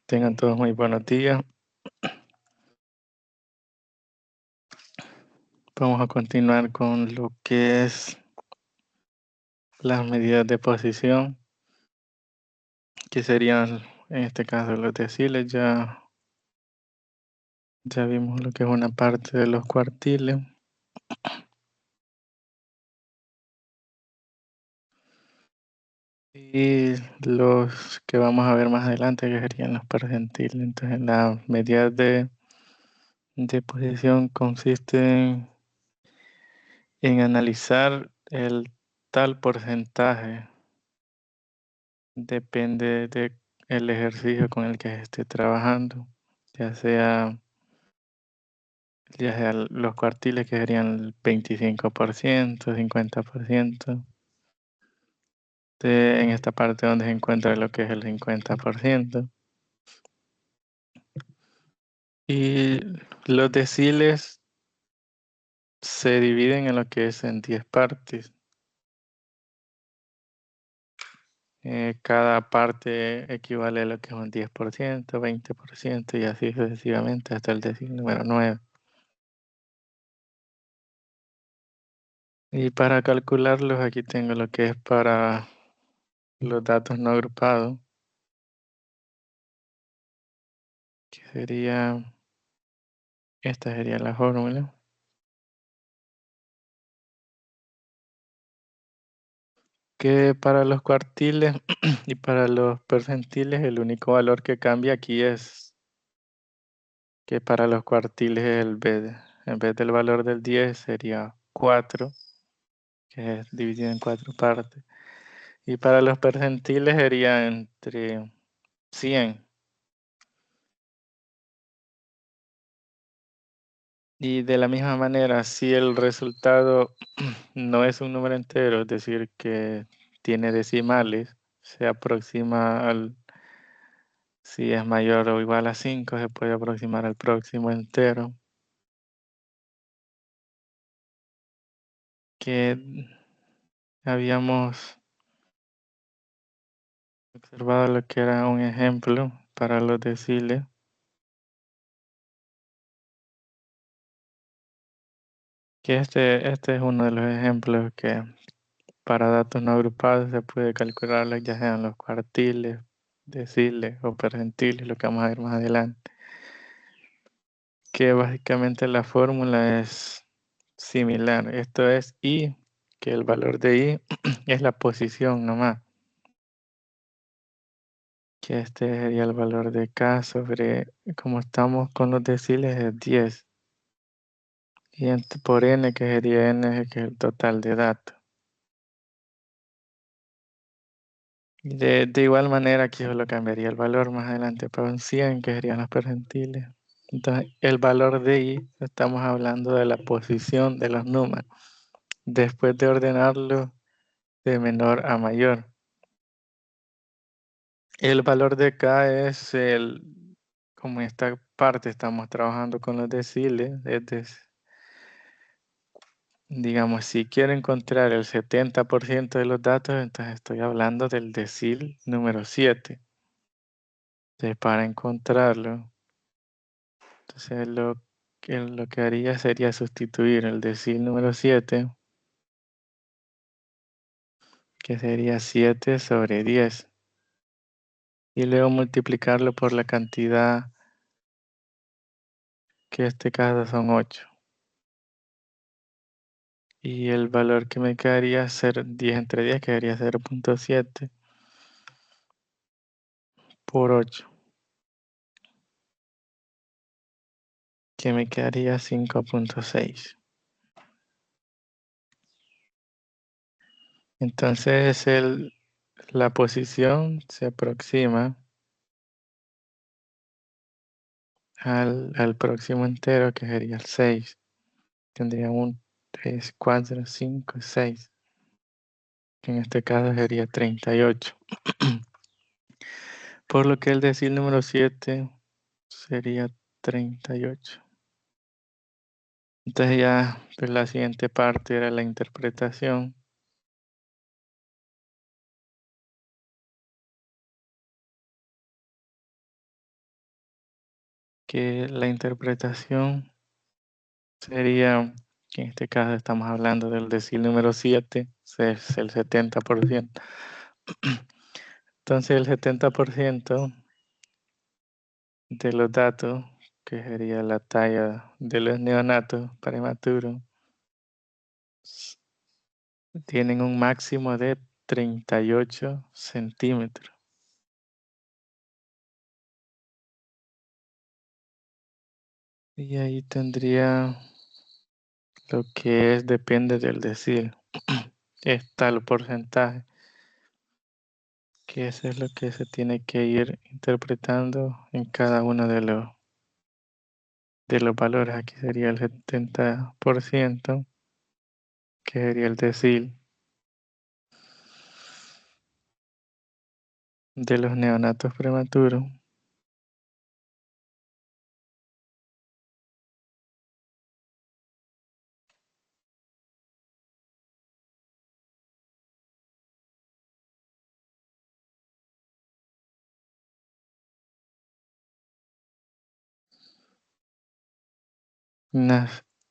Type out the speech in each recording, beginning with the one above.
Tengan todos muy buenos días. Vamos a continuar con lo que es las medidas de posición, que serían en este caso los deciles. Ya vimos lo que es una parte de los cuartiles. Y los que vamos a ver más adelante, que serían los percentiles. Entonces, las medidas de posición consisten en analizar el tal porcentaje. Depende de el ejercicio con el que se esté trabajando, ya sea los cuartiles, que serían el 25%, 50%. En esta parte donde se encuentra lo que es el 50%. Y los deciles se dividen en lo que es en 10 partes. Cada parte equivale a lo que es un 10%, 20% y así sucesivamente hasta el decil número 9. Y para calcularlos, aquí tengo lo que es para los datos no agrupados, que sería, esta sería la fórmula. Que para los cuartiles y para los percentiles, el único valor que cambia aquí es que para los cuartiles en vez del valor del 10 sería 4, que es dividido en 4 partes. Y para los percentiles sería entre 100. Y de la misma manera, si el resultado no es un número entero, es decir, que tiene decimales, se aproxima si es mayor o igual a 5, se puede aproximar al próximo entero. Que habíamos observado lo que era un ejemplo para los deciles. Que este es uno de los ejemplos que para datos no agrupados se puede calcular, ya sean los cuartiles, deciles o percentiles, lo que vamos a ver más adelante. Que básicamente la fórmula es similar. Esto es I, que el valor de I es la posición nomás. Que este sería el valor de K sobre, como estamos con los deciles, es 10. Y por N, que sería N, que es el total de datos. Y de igual manera, aquí solo cambiaría el valor más adelante para un 100, que serían los percentiles. Entonces, el valor de I, estamos hablando de la posición de los números, después de ordenarlo de menor a mayor. El valor de K es como en esta parte estamos trabajando con los deciles, digamos, si quiero encontrar el 70% de los datos, entonces estoy hablando del decil número 7. Entonces, para encontrarlo, entonces lo que haría sería sustituir el decil número 7, que sería 7 sobre 10, y luego multiplicarlo por la cantidad, que en este caso son 8. Y el valor que me quedaría ser 10 entre 10, quedaría 0.7 por 8, que me quedaría 5.6. Entonces la posición se aproxima al próximo entero, que sería el 6. Tendría un 3, 4, 5, 6, que en este caso sería 38. Por lo que el decil número 7 sería 38. Entonces ya pues, la siguiente parte era la interpretación. que la interpretación sería, que en este caso estamos hablando del decil número 7, es el 70%. Entonces el 70% de los datos, que sería la talla de los neonatos prematuros, tienen un máximo de 38 centímetros. Y ahí tendría lo que es, depende del decil, es tal porcentaje, que eso es lo que se tiene que ir interpretando en cada uno de los valores. Aquí sería el 70%, que sería el decil de los neonatos prematuros.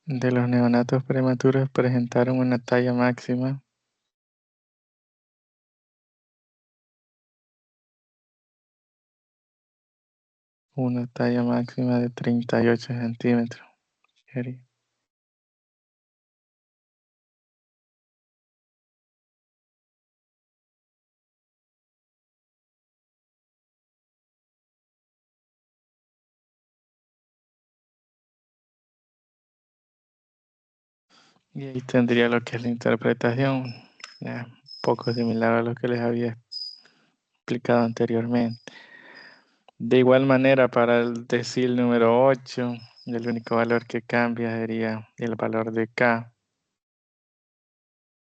De los neonatos prematuros presentaron una talla máxima de 38 centímetros. Sería. Y ahí tendría lo que es la interpretación, ya, un poco similar a lo que les había explicado anteriormente. De igual manera, para el decil número 8, el único valor que cambia sería el valor de K,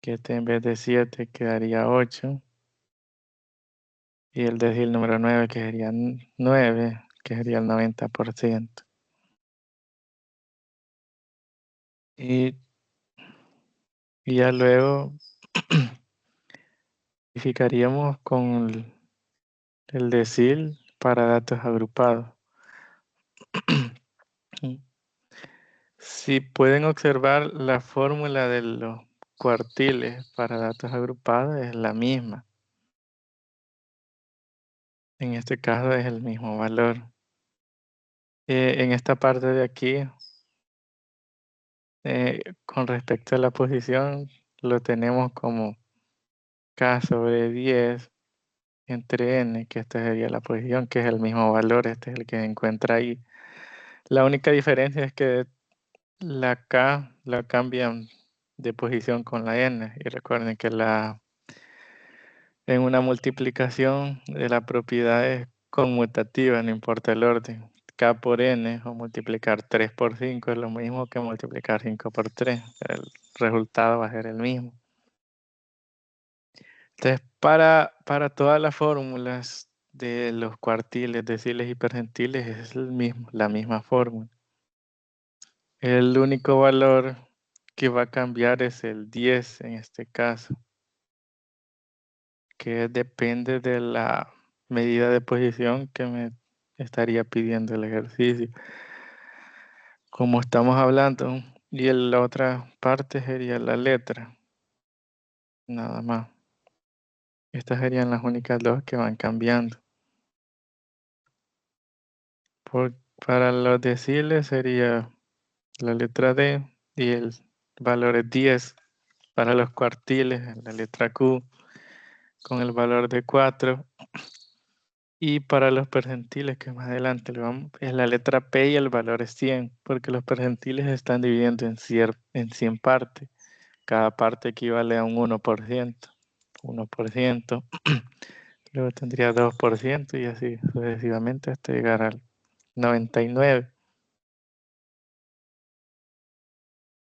que este en vez de 7 quedaría 8. Y el decil número 9, que sería 9, que sería el 90%. Y, y ya luego verificaríamos con el decil para datos agrupados. Si pueden observar, la fórmula de los cuartiles para datos agrupados es la misma. En este caso es el mismo valor. En esta parte de aquí, con respecto a la posición, lo tenemos como K sobre 10 entre N, que esta sería la posición, que es el mismo valor, este es el que se encuentra ahí. La única diferencia es que la K la cambian de posición con la N, y recuerden que en una multiplicación de la propiedad es conmutativa, no importa el orden. K por N o multiplicar 3 por 5 es lo mismo que multiplicar 5 por 3. El resultado va a ser el mismo. Entonces, para todas las fórmulas de los cuartiles, deciles y percentiles es la misma fórmula. El único valor que va a cambiar es el 10 en este caso, que depende de la medida de posición que me estaría pidiendo el ejercicio. Como estamos hablando, y la otra parte sería la letra, nada más. Estas serían las únicas dos que van cambiando. Para los deciles sería la letra D y el valor es 10. Para los cuartiles, la letra Q con el valor de 4. Y para los percentiles, que más adelante es la letra P y el valor es 100, porque los percentiles están dividiendo en 100 partes. Cada parte equivale a un 1%. 1%. Luego tendría 2% y así sucesivamente hasta llegar al 99.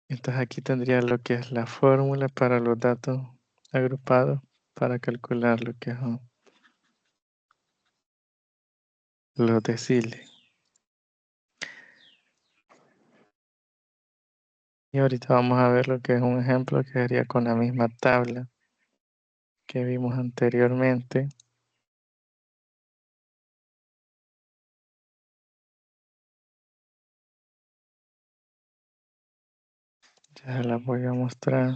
Entonces aquí tendría lo que es la fórmula para los datos agrupados para calcular lo que son los deciles. Y ahorita vamos a ver lo que es un ejemplo que sería con la misma tabla que vimos anteriormente. Ya la voy a mostrar.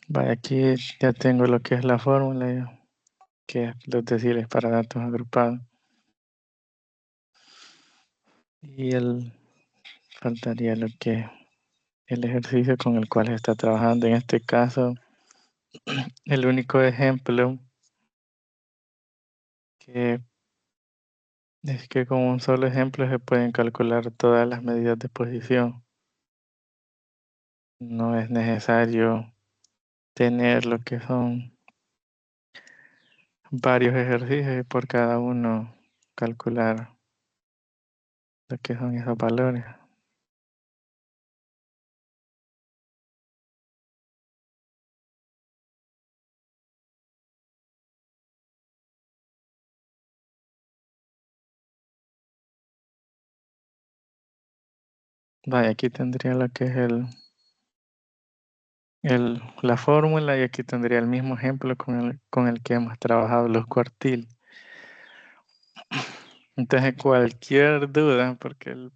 Vaya, aquí ya tengo lo que es la fórmula, que es los deciles para datos agrupados. Y faltaría lo que el ejercicio con el cual se está trabajando. En este caso, el único ejemplo que es que con un solo ejemplo se pueden calcular todas las medidas de posición. No es necesario tener lo que son varios ejercicios y por cada uno calcular lo que son esos valores. Vaya, aquí tendría lo que es la fórmula y aquí tendría el mismo ejemplo con el que hemos trabajado los cuartiles. Entonces cualquier duda, porque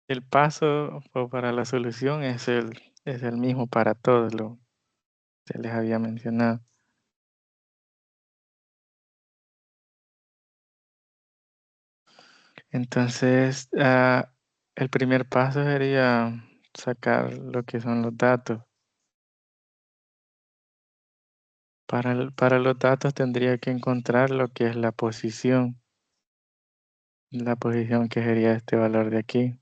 el paso o para la solución es el mismo para todos, lo que les había mencionado. Entonces, el primer paso sería sacar lo que son los datos. Para los datos tendría que encontrar lo que es la posición que sería este valor de aquí.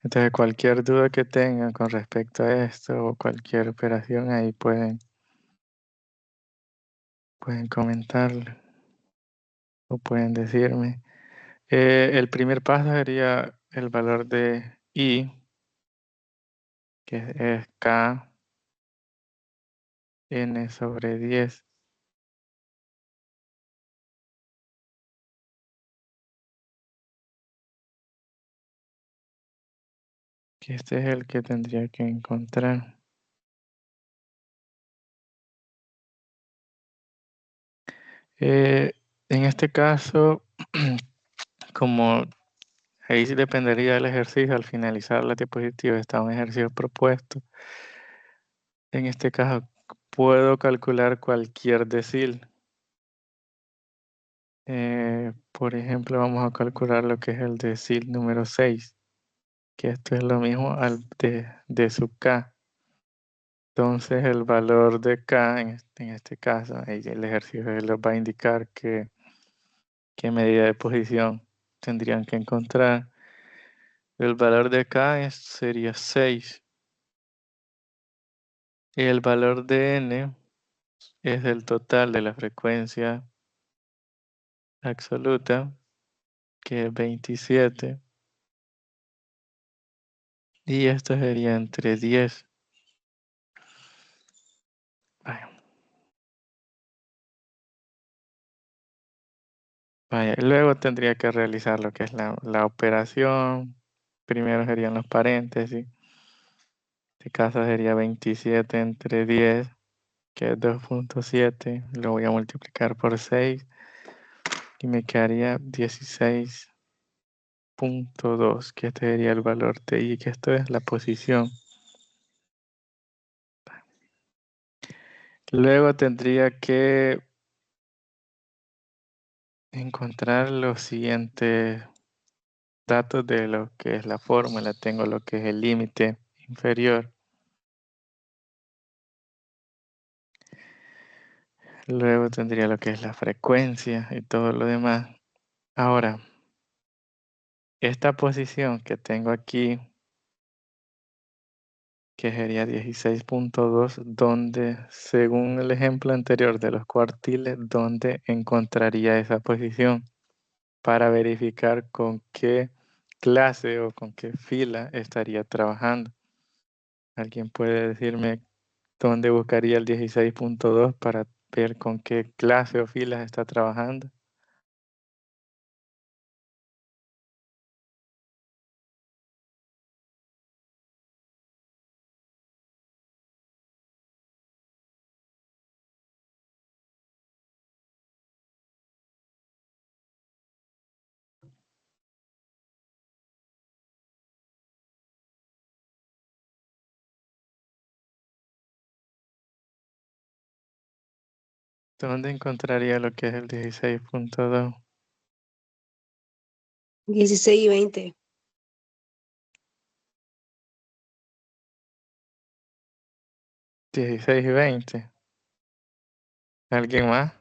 Entonces, cualquier duda que tengan con respecto a esto o cualquier operación, ahí pueden comentarlo o pueden decirme. El primer paso sería el valor de I, que es K n sobre 10. Que este es el que tendría que encontrar. En este caso, como ahí sí dependería del ejercicio, al finalizar la diapositiva está un ejercicio propuesto. En este caso, puedo calcular cualquier decil. Por ejemplo, vamos a calcular lo que es el decil número 6, que esto es lo mismo de sub k. Entonces, el valor de k, en este caso, ahí el ejercicio les va a indicar qué medida de posición tendrían que encontrar. El valor de k sería 6. Y el valor de n es el total de la frecuencia absoluta, que es 27. Y esto sería entre 10. Vaya, vaya. Luego tendría que realizar lo que es la operación. Primero serían los paréntesis. Este caso sería 27 entre 10, que es 2.7. Lo voy a multiplicar por 6 y me quedaría 16.2, que este sería el valor de I, que esto es la posición. Luego tendría que encontrar los siguientes datos de lo que es la fórmula. Tengo lo que es el límite inferior. Luego tendría lo que es la frecuencia y todo lo demás. Ahora, esta posición que tengo aquí que sería 16.2, donde, según el ejemplo anterior de los cuartiles, ¿dónde encontraría esa posición para verificar con qué clase o con qué fila estaría trabajando? ¿Alguien puede decirme dónde buscaría el 16.2 para ver con qué clase o filas está trabajando? ¿Dónde encontraría lo que es el 16.2? 16 y 20. 16 y 20. ¿Alguien más?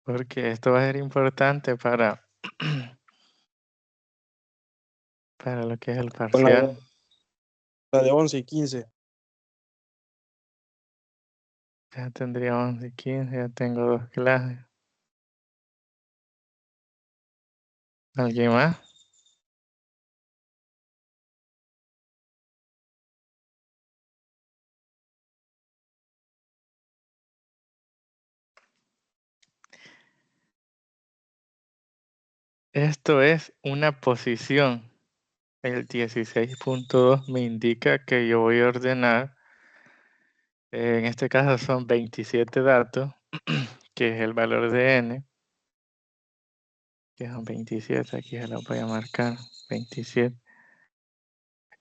Porque esto va a ser importante para lo que es el Con parcial. la de 11 y 15. Ya tendría 11 y 15, ya tengo 2 clases. ¿Alguien más? Esto es una posición. El 16.2 me indica que yo voy a ordenar, en este caso son 27 datos, que es el valor de n, que son 27, aquí se lo voy a marcar, 27.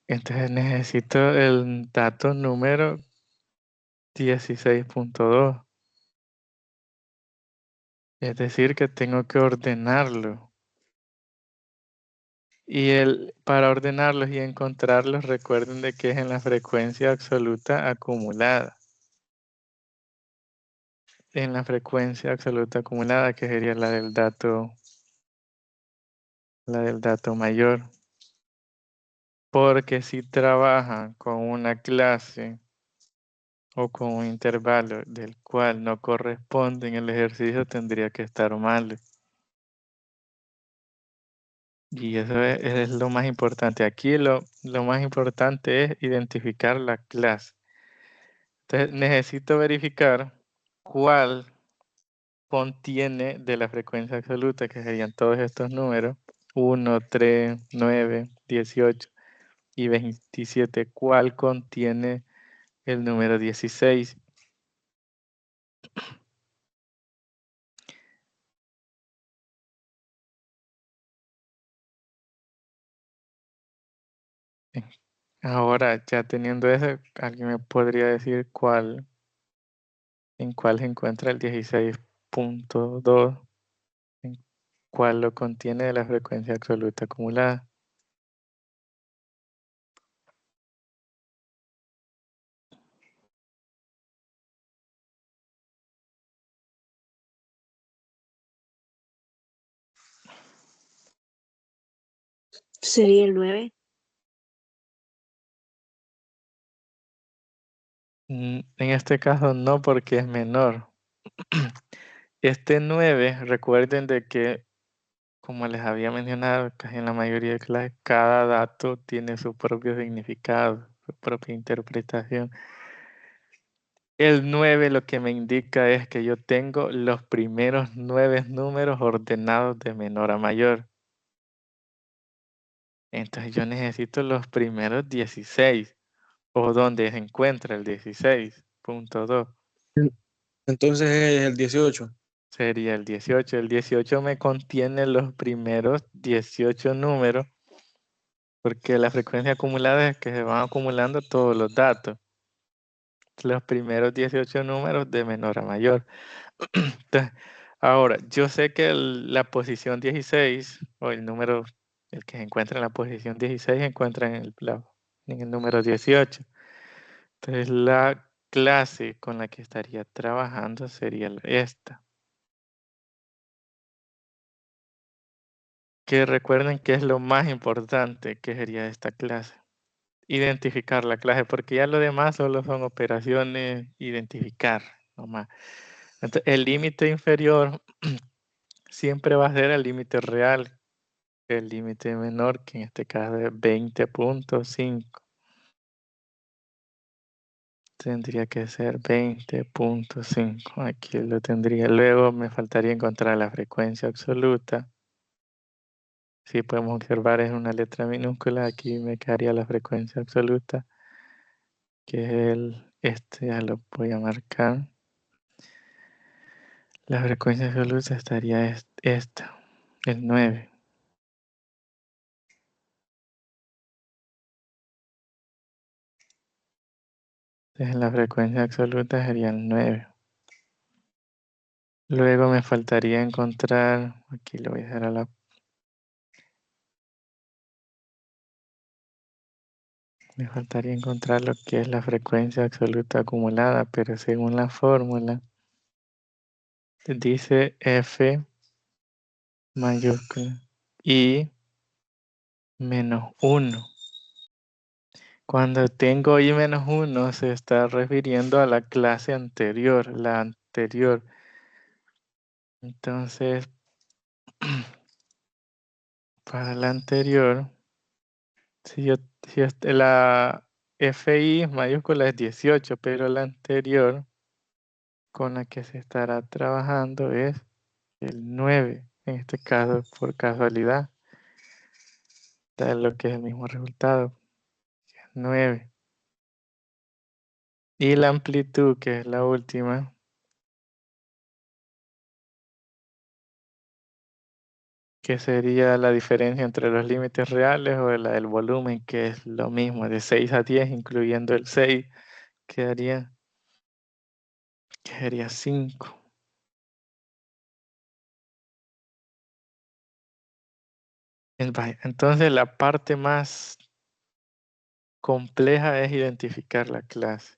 Entonces necesito el dato número 16.2. Es decir, que tengo que ordenarlo. Y para ordenarlos y encontrarlos, recuerden de que es en la frecuencia absoluta acumulada. En la frecuencia absoluta acumulada, que sería la del dato mayor. Porque si trabajan con una clase o con un intervalo del cual no corresponde en el ejercicio, tendría que estar mal. Y eso es lo más importante. Aquí lo más importante es identificar la clase. Entonces necesito verificar cuál contiene de la frecuencia absoluta, que serían todos estos números, 1, 3, 9, 18 y 27, cuál contiene el número 16. Ahora, ya teniendo eso, ¿alguien me podría decir en cuál se encuentra el 16.2? ¿En cuál lo contiene de la frecuencia absoluta acumulada? Sería el 9. En este caso no, porque es menor. Este 9, recuerden de que, como les había mencionado, casi en la mayoría de clases, cada dato tiene su propio significado, su propia interpretación. El 9 lo que me indica es que yo tengo los primeros 9 números ordenados de menor a mayor. Entonces yo necesito los primeros 16, o donde se encuentra el 16.2. Entonces es el 18. Sería el 18. El 18 me contiene los primeros 18 números, porque la frecuencia acumulada es que se van acumulando todos los datos. Los primeros 18 números de menor a mayor. Entonces, ahora, yo sé que la posición 16, o el número El que se encuentra en la posición 16 se encuentra en el número 18. Entonces la clase con la que estaría trabajando sería esta. Que recuerden que es lo más importante que sería esta clase. Identificar la clase, porque ya lo demás solo son operaciones, identificar nomás. Entonces, el límite inferior siempre va a ser el límite real. El límite menor, que en este caso es 20.5. Tendría que ser 20.5. Aquí lo tendría. Luego me faltaría encontrar la frecuencia absoluta. Si podemos observar es una letra minúscula. Aquí me quedaría la frecuencia absoluta, que es ya lo voy a marcar. La frecuencia absoluta estaría esta, el 9. Entonces la frecuencia absoluta sería el 9. Luego me faltaría encontrar, aquí lo voy a dejar a la... Me faltaría encontrar lo que es la frecuencia absoluta acumulada, pero según la fórmula dice F mayúscula I menos 1. Cuando tengo I menos 1 se está refiriendo a la clase anterior, la anterior. Entonces, para la anterior, si la FI mayúscula es 18, pero la anterior con la que se estará trabajando es el 9, en este caso por casualidad, da lo que es el mismo resultado, 9. Y la amplitud, que es la última, que sería la diferencia entre los límites reales o la del volumen, que es lo mismo, de 6 a 10, incluyendo el 6, quedaría 5. Entonces la parte más compleja es identificar la clase.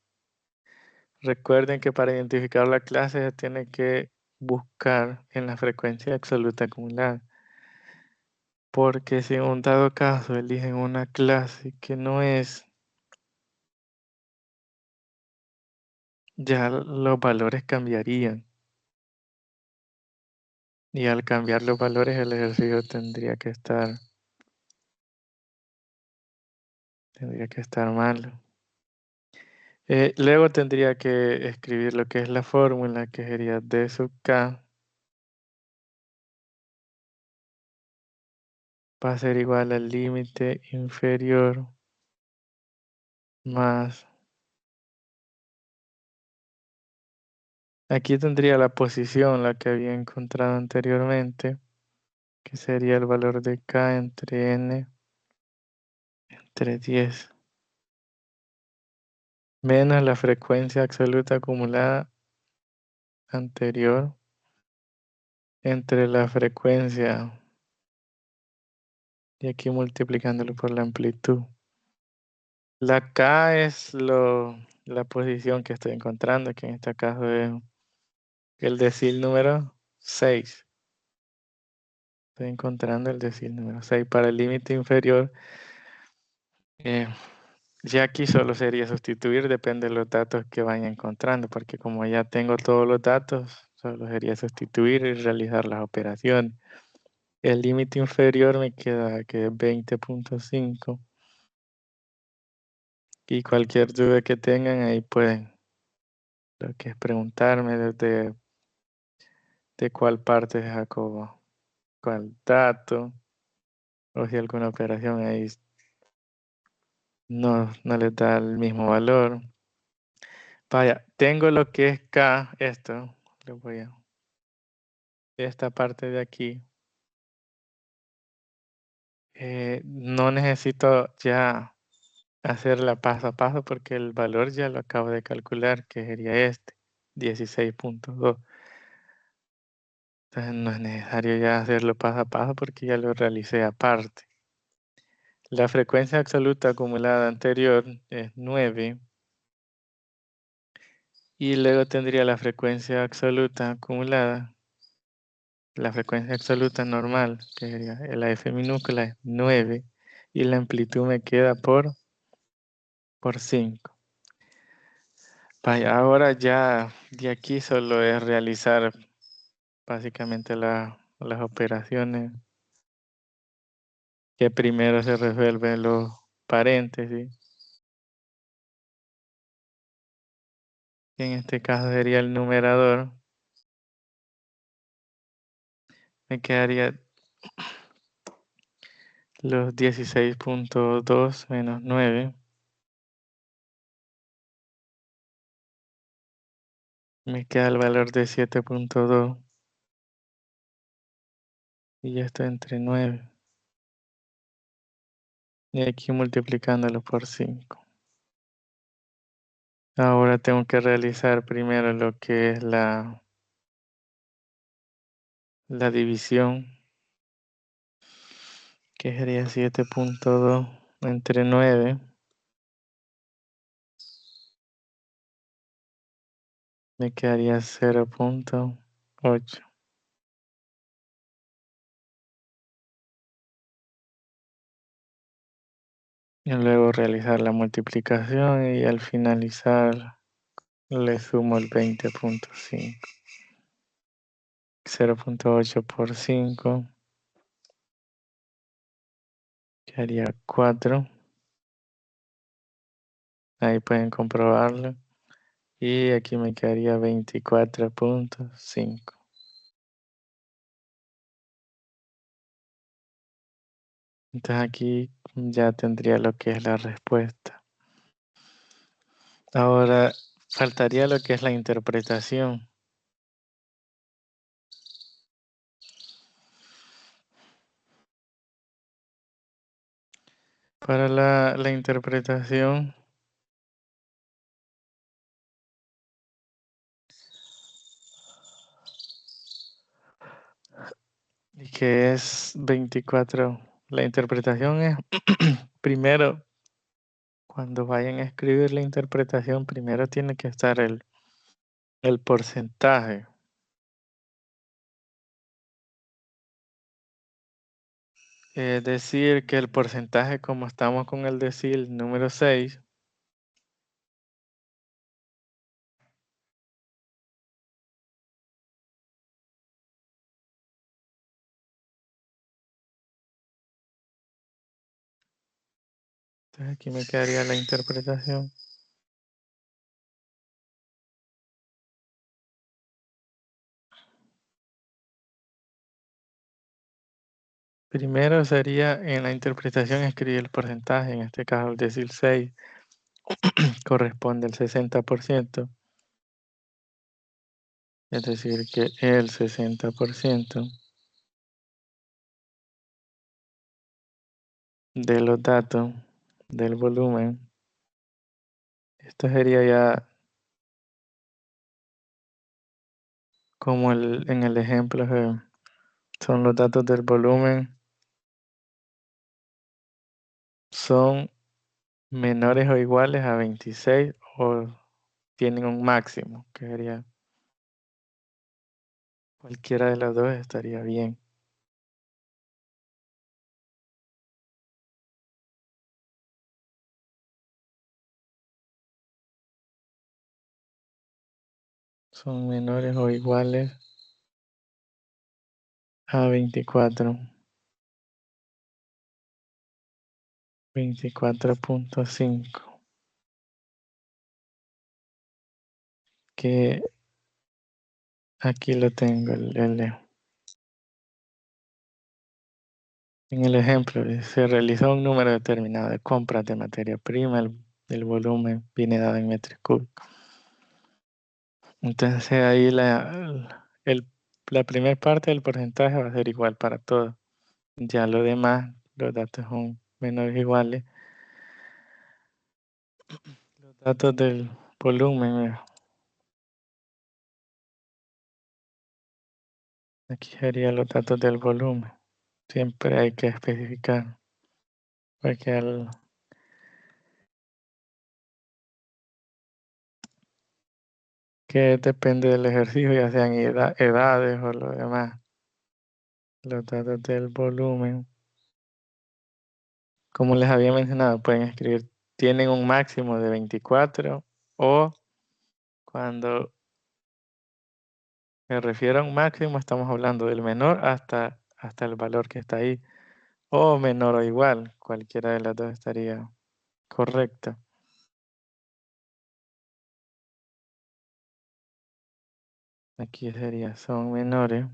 Recuerden que para identificar la clase se tiene que buscar en la frecuencia absoluta acumulada. Porque si en un dado caso eligen una clase que no es, ya los valores cambiarían. Y al cambiar los valores el ejercicio tendría que estar malo. Luego tendría que escribir lo que es la fórmula, que sería D sub K va a ser igual al límite inferior más... Aquí tendría la posición, la que había encontrado anteriormente, que sería el valor de K entre N entre 10, menos la frecuencia absoluta acumulada anterior entre la frecuencia y aquí multiplicándolo por la amplitud. La K es la posición que estoy encontrando, que en este caso es el decil número 6. Estoy encontrando el decil número 6 para el límite inferior. Ya aquí solo sería sustituir, depende de los datos que vaya encontrando, porque como ya tengo todos los datos, solo sería sustituir y realizar las operaciones. El límite inferior me queda que es 20.5. Y cualquier duda que tengan ahí pueden lo que es preguntarme de cuál parte de Jacobo, cuál dato, o si alguna operación ahí no les da el mismo valor. Vaya, tengo lo que es K, esto, lo voy a... Esta parte de aquí. No necesito ya hacerla paso a paso porque el valor ya lo acabo de calcular, que sería este, 16.2. Entonces no es necesario ya hacerlo paso a paso porque ya lo realicé aparte. La frecuencia absoluta acumulada anterior es 9. Y luego tendría la frecuencia absoluta acumulada. La frecuencia absoluta normal, que sería la F minúscula, es 9. Y la amplitud me queda por 5. Vaya, ahora ya de aquí solo es realizar básicamente las operaciones que primero se resuelven los paréntesis. Que en este caso sería el numerador. Me quedaría los 16.2 menos 9. Me queda el valor de 7.2. Y esto entre 9. Y aquí multiplicándolo por 5. Ahora tengo que realizar primero lo que es la división, que sería 7.2 entre 9. Me quedaría 0.8. Y luego realizar la multiplicación y al finalizar le sumo el 20.5. 0.8 por 5 quedaría 4. Ahí pueden comprobarlo. Y aquí me quedaría 24.5. Entonces aquí ya tendría lo que es la respuesta. Ahora faltaría lo que es la interpretación. Para la interpretación, y que es 24, la interpretación es primero, cuando vayan a escribir la interpretación, primero tiene que estar el porcentaje. Es decir, que el porcentaje, como estamos con el decil número 6, entonces aquí me quedaría la interpretación. Primero sería en la interpretación escribir el porcentaje, en este caso el decil 6 corresponde al 60%, es decir que el 60% de los datos del volumen, esto sería ya como en el ejemplo que son los datos del volumen, son menores o iguales a 26 o tienen un máximo, que sería cualquiera de las dos estaría bien. Son menores o iguales a 24. 24.5. Que aquí lo tengo, en el ejemplo, se realizó un número determinado de compras de materia prima, el volumen viene dado en metros cúbicos. Entonces ahí la primera parte del porcentaje va a ser igual para todos. Ya lo demás, los datos son menores o iguales. Los datos del volumen, aquí serían los datos del volumen. Siempre hay que especificar. Porque que depende del ejercicio, ya sean edades o lo demás. Los datos del volumen. Como les había mencionado, pueden escribir, tienen un máximo de 24 o cuando me refiero a un máximo, estamos hablando del menor hasta el valor que está ahí, o menor o igual, cualquiera de las dos estaría correcta. Aquí sería, son menores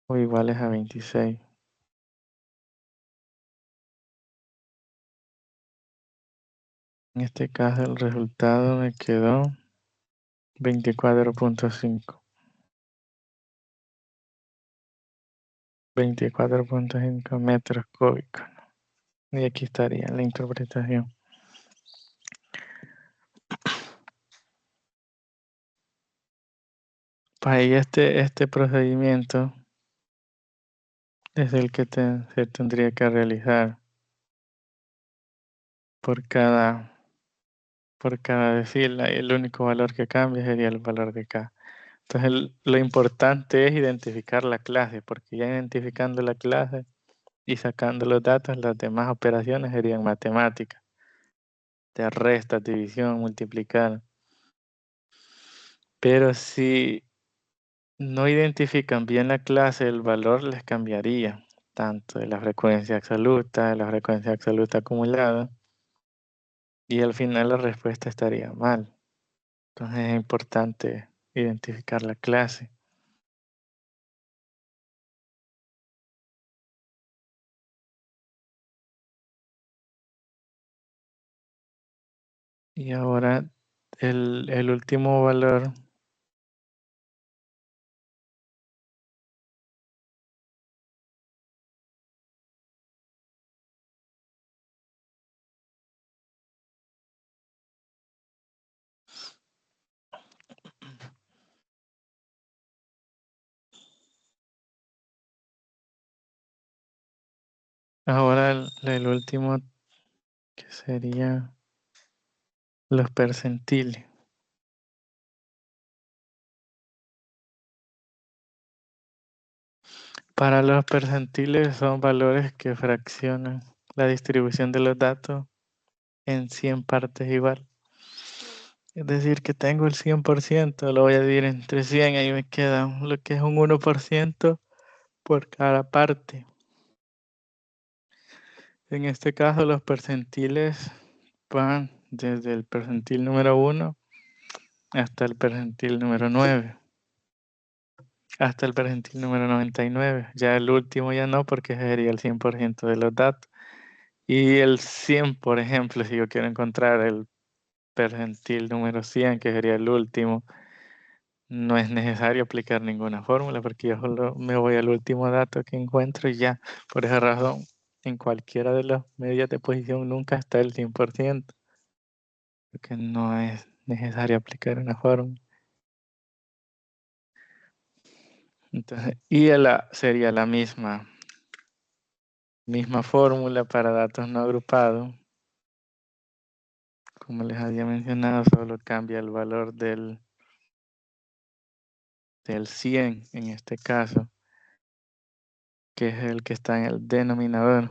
o iguales a 26. En este caso el resultado me quedó 24.5. 24.5 metros cúbicos. Y aquí estaría la interpretación. Pues ahí este procedimiento es el que se tendría que realizar por cada decirla, y el único valor que cambia sería el valor de K. Entonces lo importante es identificar la clase, porque ya identificando la clase y sacando los datos, las demás operaciones serían matemáticas. De resta, división, multiplicar. Pero si no identifican bien la clase, el valor les cambiaría, tanto de la frecuencia absoluta, de la frecuencia absoluta acumulada, y al final la respuesta estaría mal. Entonces es importante identificar la clase. Y ahora el último valor ahora el último que sería los percentiles. Para los percentiles son valores que fraccionan la distribución de los datos en 100 partes igual. Es decir, que tengo el 100%, lo voy a dividir entre 100, ahí me queda lo que es un 1% por cada parte. En este caso, los percentiles van desde el percentil número 1 hasta el percentil número 9. Hasta el percentil número 99. Ya el último ya no, porque sería el 100% de los datos. Y el 100, por ejemplo, si yo quiero encontrar el percentil número 100, que sería el último, no es necesario aplicar ninguna fórmula, porque yo solo me voy al último dato que encuentro y ya. Por esa razón, en cualquiera de las medidas de posición nunca está el 100%, porque no es necesario aplicar una fórmula. Entonces, sería la misma fórmula para datos no agrupados. Como les había mencionado, solo cambia el valor del 100 en este caso, que es el que está en el denominador.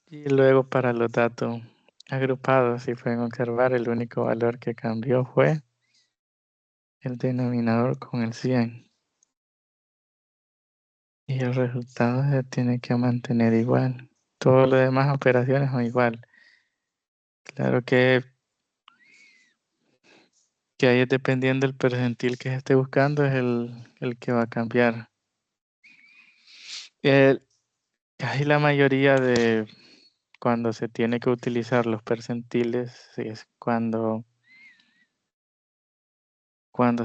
Y luego para los datos agrupados, si pueden observar, el único valor que cambió fue el denominador con el 100. Y el resultado se tiene que mantener igual. Todas las demás operaciones son igual. Claro que ahí dependiendo del percentil que se esté buscando es el que va a cambiar. Casi la mayoría de cuando se tiene que utilizar los percentiles es cuando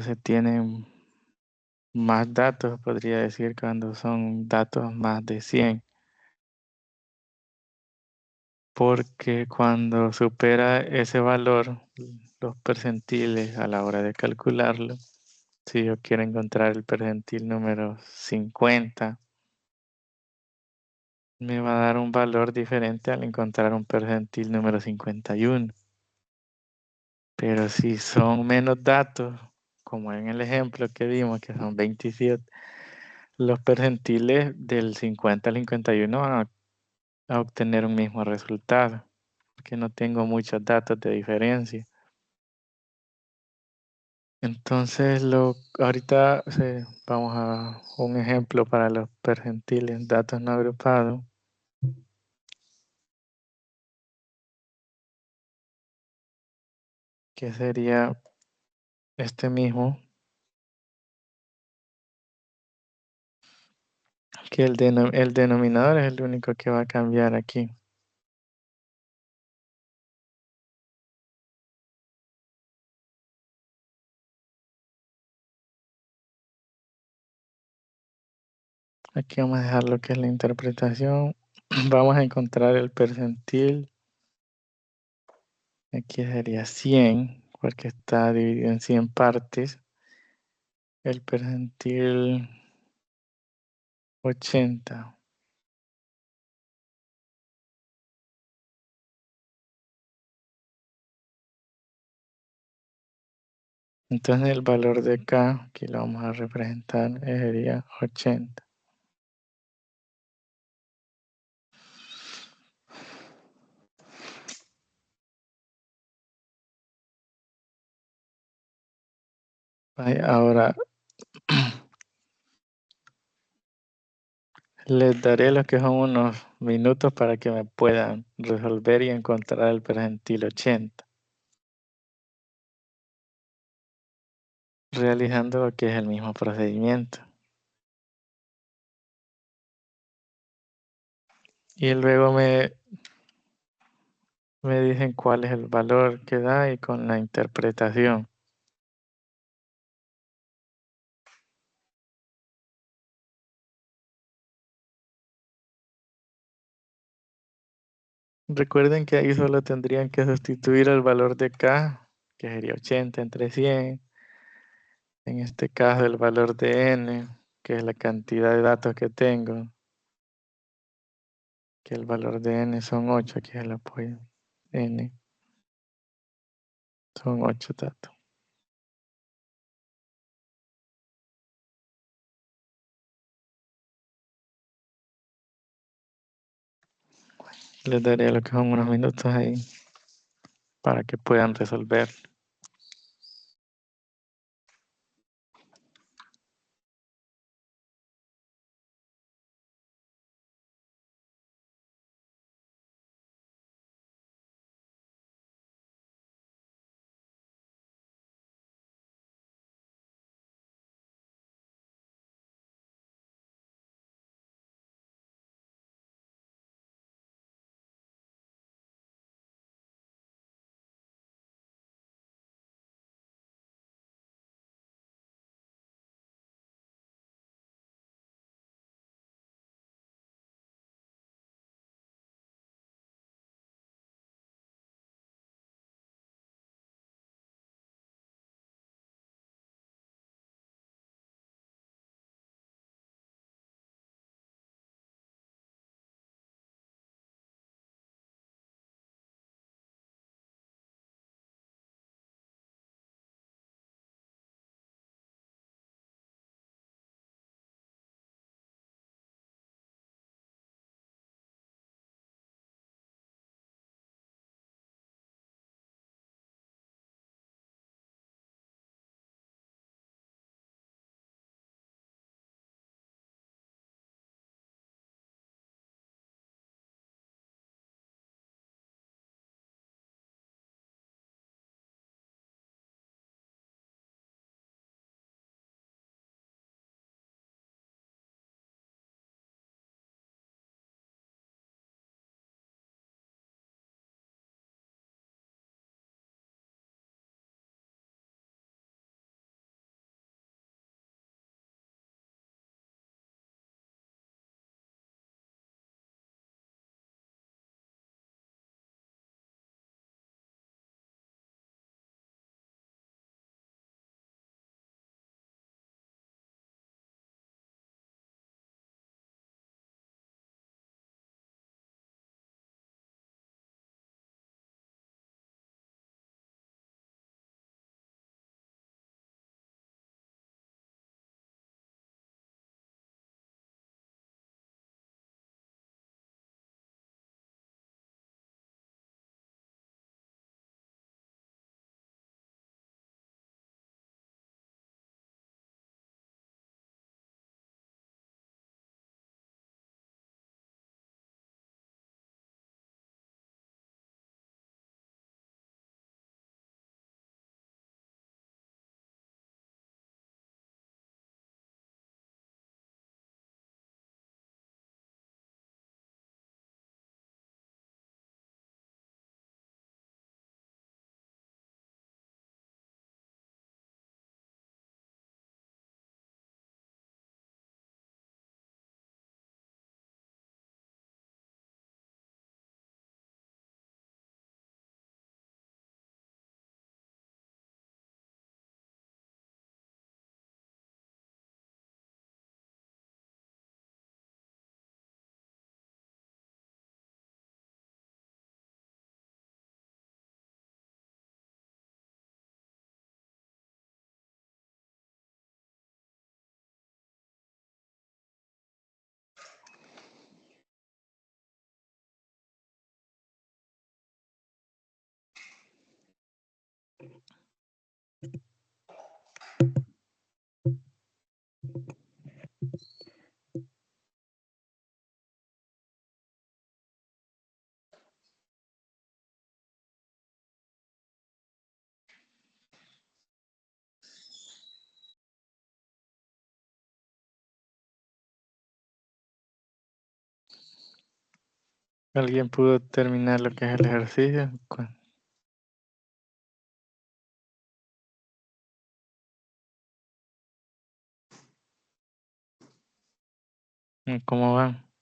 se tienen más datos, podría decir, cuando son datos más de 100. Porque cuando supera ese valor, los percentiles a la hora de calcularlo, Si yo quiero encontrar el percentil número 50, me va a dar un valor diferente al encontrar un percentil número 51. Pero si son menos datos, como en el ejemplo que vimos, que son 27, los percentiles del 50 al 51 van a obtener un mismo resultado, porque no tengo muchos datos de diferencia. Entonces, ahorita vamos a un ejemplo para los percentiles, datos no agrupados. Que sería este mismo, que el denominador es el único que va a cambiar aquí. Aquí vamos a dejar lo que es la interpretación. Vamos a encontrar el percentil. Aquí sería 100, porque está dividido en 100 partes. El percentil 80. Entonces el valor de K, aquí lo vamos a representar, sería 80. Ahora les daré lo que son unos minutos para que me puedan resolver y encontrar el percentil 80. Realizando lo que es el mismo procedimiento. Y luego me dicen cuál es el valor que da y con la interpretación. Recuerden que ahí solo tendrían que sustituir el valor de K, que sería 80 entre 100. En este caso el valor de N, que es la cantidad de datos que tengo, que el valor de N son 8, aquí es el apoyo. N son 8 datos. Les daré lo que son unos minutos ahí para que puedan resolver. ¿Alguien pudo terminar lo que es el ejercicio? ¿Cómo van?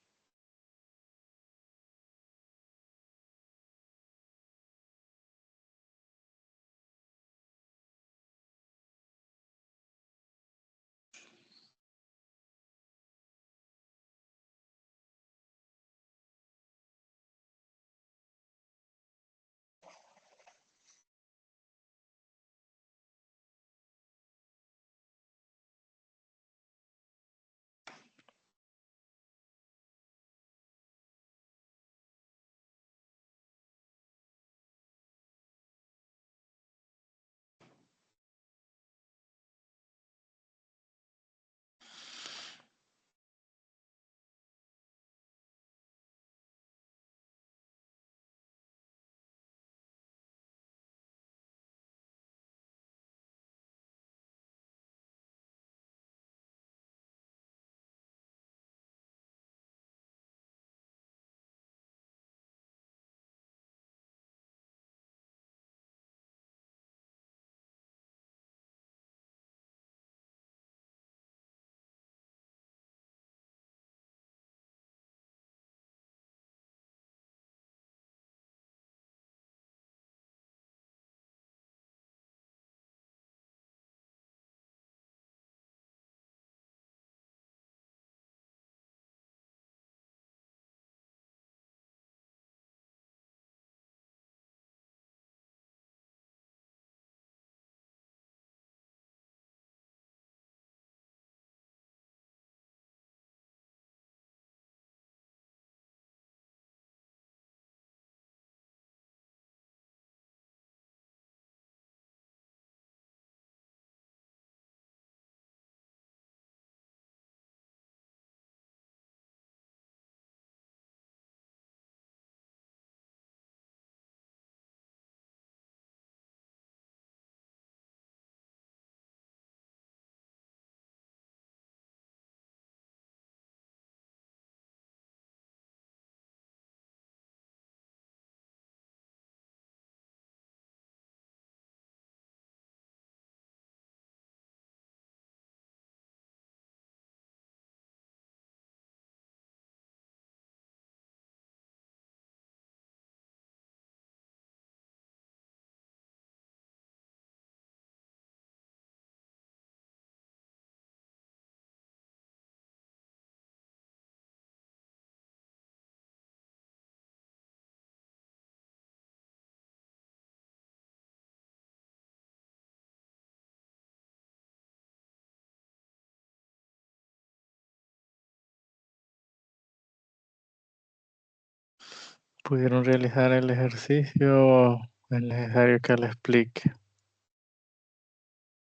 ¿Pudieron realizar el ejercicio? Es necesario que le explique.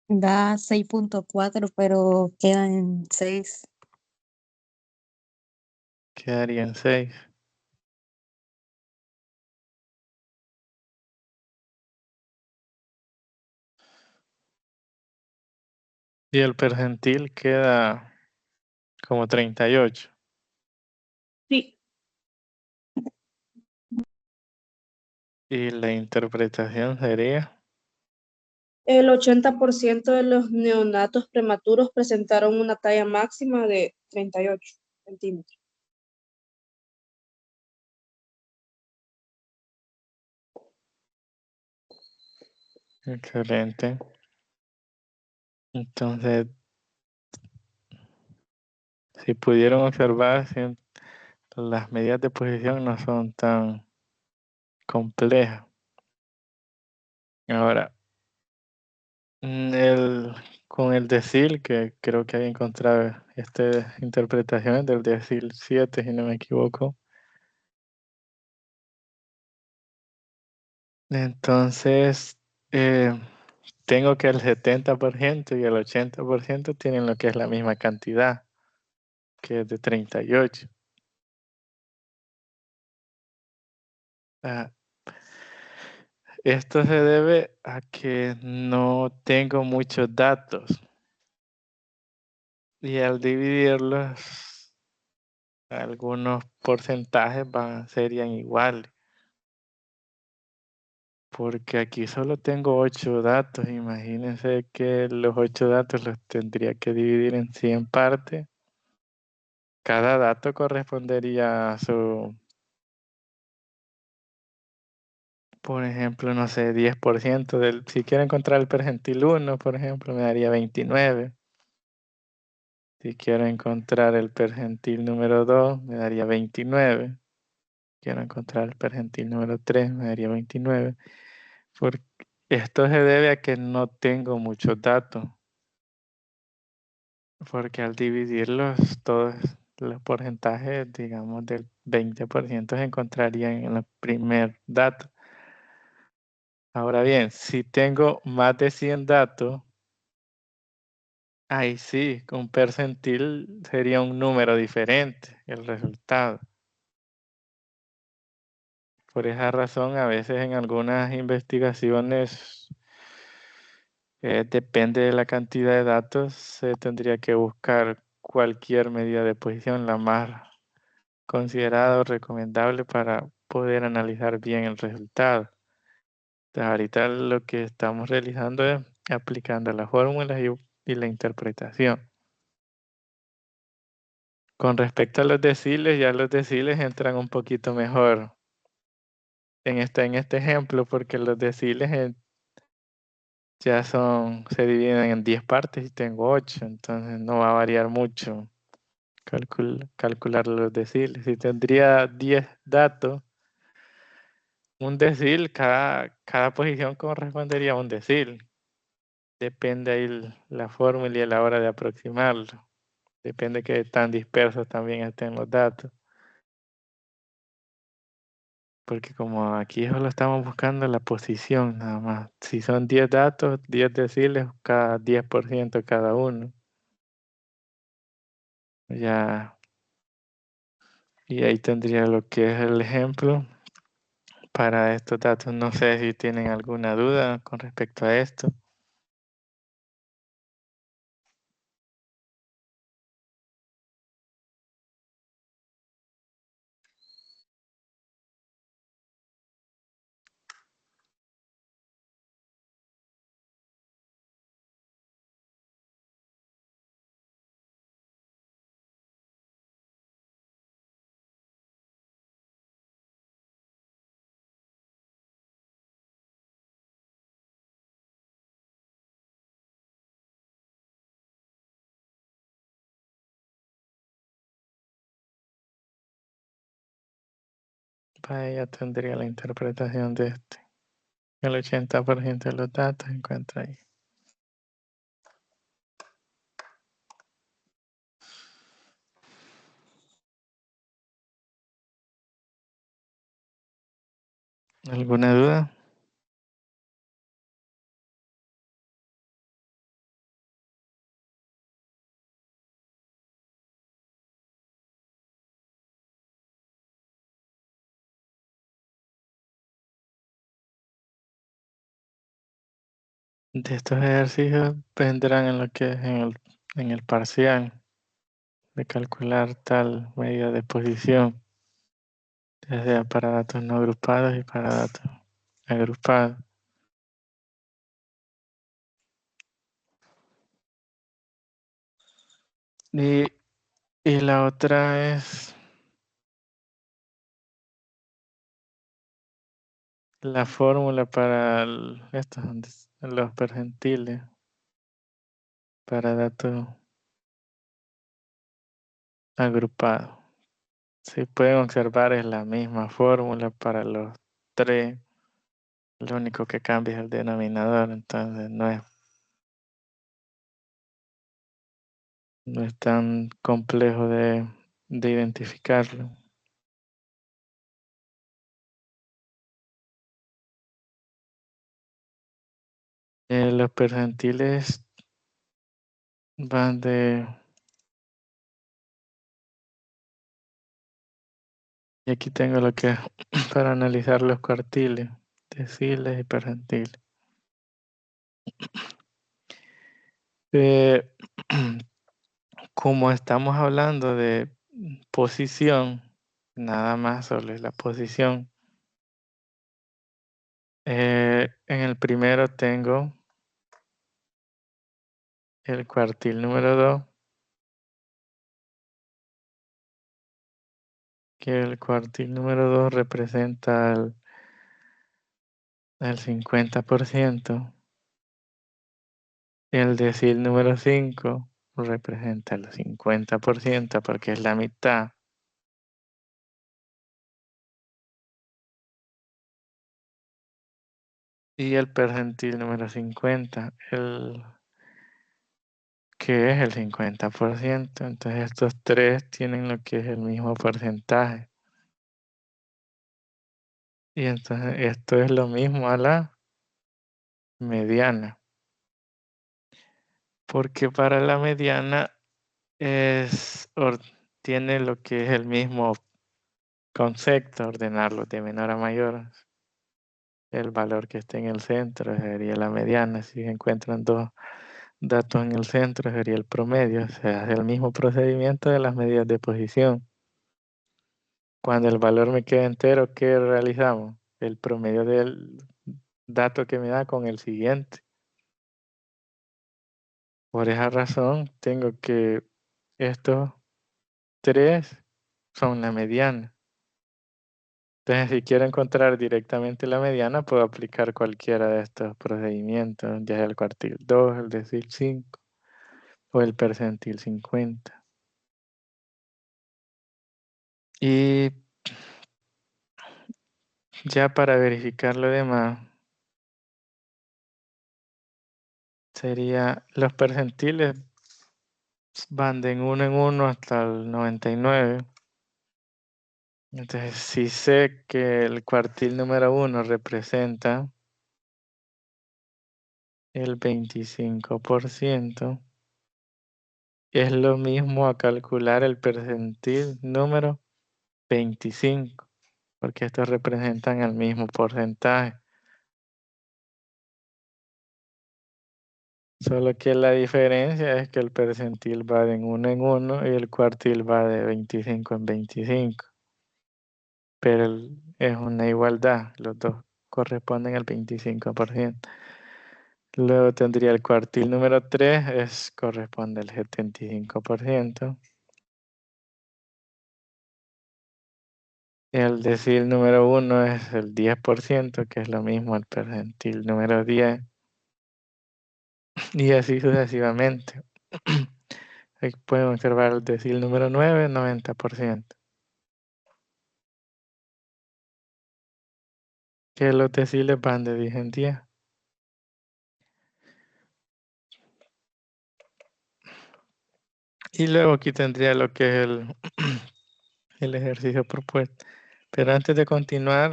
Da 6.4, pero quedan 6. Quedaría en 6. Y el percentil queda como 38. Sí. Y la interpretación sería El 80% de los neonatos prematuros presentaron una talla máxima de 38 centímetros. excelente. Entonces, si pudieron observar, las medidas de posición no son tan complejas. Ahora, con el decil, que creo que había encontrado interpretaciones del decil 7, si no me equivoco. Entonces, tengo que el 70% y el 80% tienen lo que es la misma cantidad, que es de 38. Ah, esto se debe a que no tengo muchos datos. Y al dividirlos, algunos porcentajes serían iguales. Porque aquí solo tengo 8 datos. Imagínense que los 8 datos los tendría que dividir en 100 partes. Cada dato correspondería a su, por ejemplo, no sé, 10% del... Si quiero encontrar el percentil 1, por ejemplo, me daría 29. Si quiero encontrar el percentil número 2, me daría 29. Quiero encontrar el percentil número 3, me daría 29. Porque esto se debe a que no tengo muchos datos. Porque al dividirlos, todos los porcentajes, digamos, del 20% se encontrarían en el primer dato. Ahora bien, si tengo más de 100 datos, ahí sí, con percentil sería un número diferente el resultado. Por esa razón, a veces en algunas investigaciones, depende de la cantidad de datos, se tendría que buscar cualquier medida de posición, la más considerada o recomendable para poder analizar bien el resultado. Entonces, ahorita lo que estamos realizando es aplicando las fórmulas y la interpretación. Con respecto a los deciles, ya los deciles entran un poquito mejor en este ejemplo, porque los deciles ya se dividen en 10 partes y tengo 8, entonces no va a variar mucho calcular los deciles. Si tendría 10 datos, un decil, cada posición correspondería a un decil. Depende ahí la fórmula y la hora de aproximarlo. Depende que tan dispersos también estén los datos. Porque como aquí solo estamos buscando la posición nada más. Si son 10 datos, 10 deciles, cada 10% cada uno. Ya. Y ahí tendría lo que es el ejemplo para estos datos. No sé si tienen alguna duda con respecto a esto. Para ya tendría la interpretación de este. El 80% de los datos se encuentra ahí. ¿Alguna duda? De estos ejercicios vendrán en lo que es en el parcial de calcular tal medida de posición, ya sea para datos no agrupados y para datos agrupados. Y, y la otra es la fórmula para los percentiles para datos agrupados. Si pueden observar, es la misma fórmula para los tres. Lo único que cambia es el denominador, entonces no es tan complejo de identificarlo. Los percentiles van de... Y aquí tengo lo que para analizar los cuartiles, deciles y percentiles. Como estamos hablando de posición, nada más sobre la posición. En el primero tengo el cuartil número 2, que el cuartil número 2 representa el 50%. El decil número 5 representa el 50% porque es la mitad. Y el percentil número 50, que es el 50%. Entonces estos tres tienen lo que es el mismo porcentaje. Y entonces esto es lo mismo a la mediana. Porque para la mediana tiene lo que es el mismo concepto, ordenarlo de menor a mayor. El valor que esté en el centro sería la mediana. Si se encuentran dos datos en el centro sería el promedio. Se hace el mismo procedimiento de las medidas de posición. Cuando el valor me queda entero, ¿qué realizamos? El promedio del dato que me da con el siguiente. Por esa razón, tengo que estos tres son la mediana. Entonces, si quiero encontrar directamente la mediana, puedo aplicar cualquiera de estos procedimientos, ya sea el cuartil 2, el decil 5 o el percentil 50. Y ya para verificar lo demás, sería los percentiles van de en uno hasta el 99. Entonces, si sé que el cuartil número 1 representa el 25%, es lo mismo a calcular el percentil número 25, porque estos representan el mismo porcentaje. Solo que la diferencia es que el percentil va de en uno y el cuartil va de 25 en 25. Pero es una igualdad, los dos corresponden al 25%. Luego tendría el cuartil número 3, corresponde al 75%. El decil número 1 es el 10%, que es lo mismo al percentil número 10. Y así sucesivamente. Ahí pueden observar el decil número 9, 90%. Que los deciles van de 10 en 10. Y luego aquí tendría lo que es el ejercicio propuesto. Pero antes de continuar,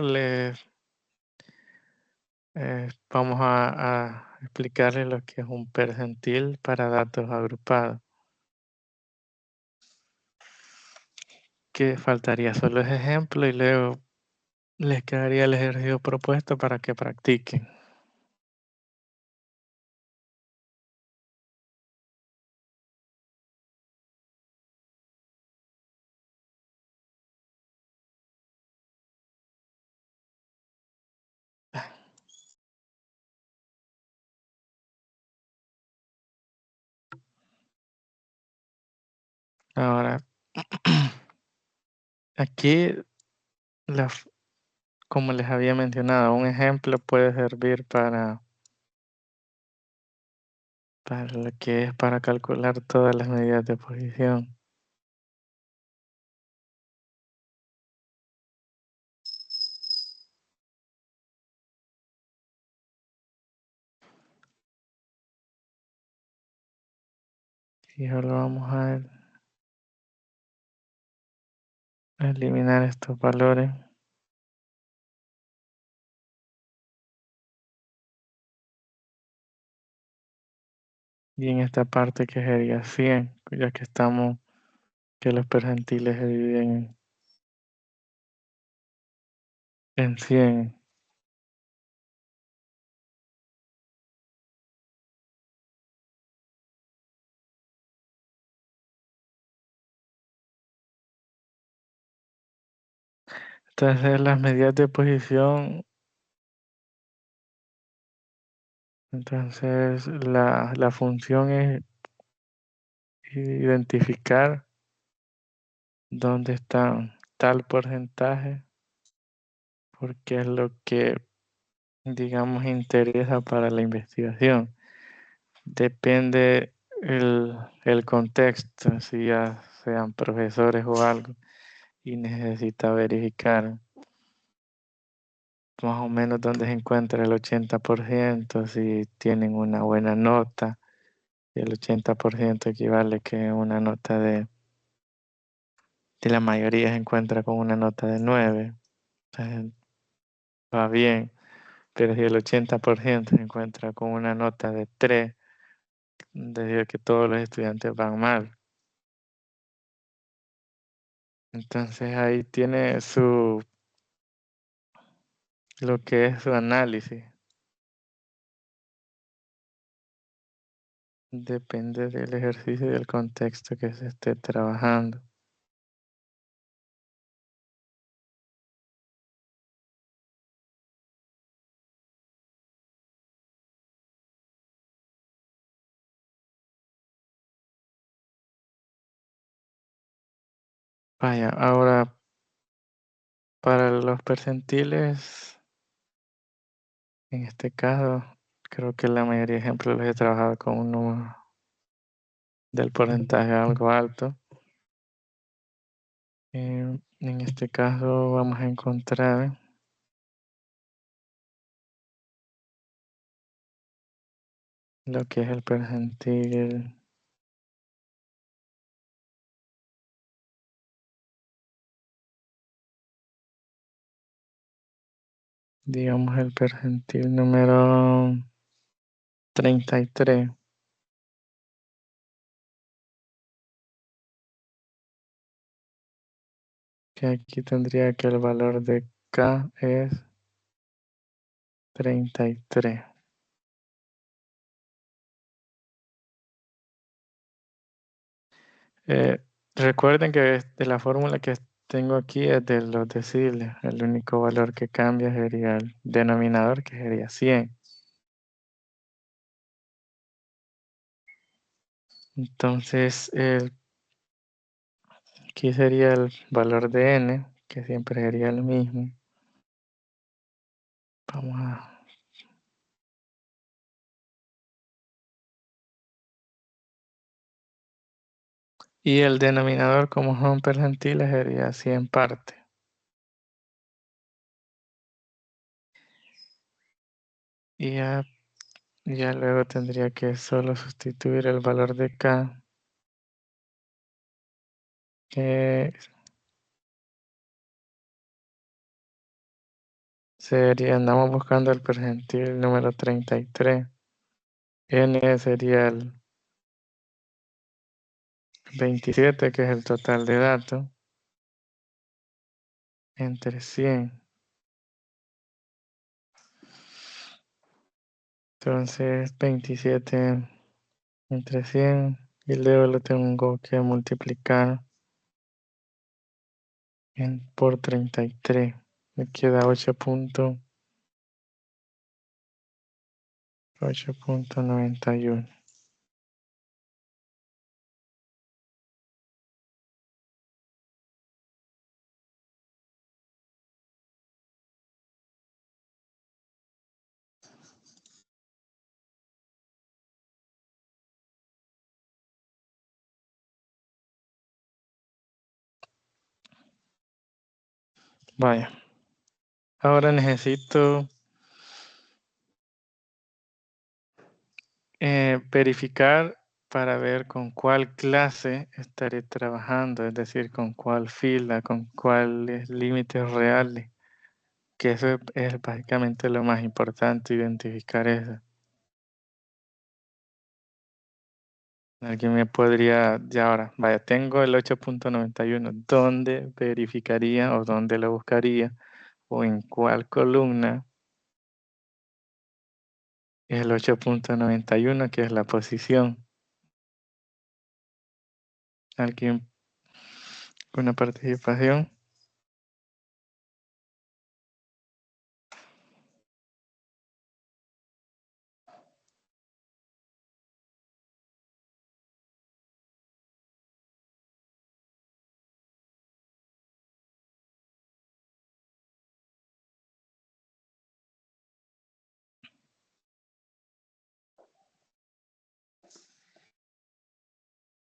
vamos a explicarles lo que es un percentil para datos agrupados. Que faltaría solo ese ejemplo y luego les quedaría el ejercicio propuesto para que practiquen. Ahora, aquí, como les había mencionado, un ejemplo puede servir para lo que es para calcular todas las medidas de posición. Y ahora vamos a eliminar estos valores. Y en esta parte que sería 100, ya que estamos, que los percentiles se dividen en 100. Entonces las medidas de posición, entonces la función es identificar dónde está tal porcentaje, porque es lo que, digamos, interesa para la investigación. Depende el contexto, si ya sean profesores o algo, y necesita verificar más o menos dónde se encuentra el 80%, si tienen una buena nota. Y el 80% equivale que una nota de la mayoría se encuentra con una nota de 9. Entonces, va bien. Pero si el 80% se encuentra con una nota de 3, debido a que todos los estudiantes van mal. Entonces ahí tiene lo que es su análisis. Depende del ejercicio y del contexto que se esté trabajando. Vaya, ahora para los percentiles, en este caso, creo que la mayoría de ejemplos los he trabajado con un número del porcentaje algo alto. En este caso vamos a encontrar lo que es el percentil. Digamos el percentil número 33. Que aquí tendría que el valor de K es 33. Recuerden que de la fórmula que tengo aquí es de los deciles. El único valor que cambia sería el denominador, que sería 100. Entonces, aquí sería el valor de n, que siempre sería el mismo. Vamos a... Y el denominador, como son percentiles, sería 100 partes. Y ya luego tendría que solo sustituir el valor de K, que sería, andamos buscando el percentil número 33. N sería el 27, que es el total de datos, entre 100. Entonces, 27 entre 100, y luego lo tengo que multiplicar por 33. Me queda 8.91. Vaya. Ahora necesito verificar para ver con cuál clase estaré trabajando, es decir, con cuál fila, con cuáles límites reales, que eso es básicamente lo más importante, identificar eso. Alguien me podría, ya ahora, vaya, tengo el 8.91. ¿Dónde verificaría o dónde lo buscaría? ¿O en cuál columna? El 8.91, que es la posición. ¿Alguien con una participación?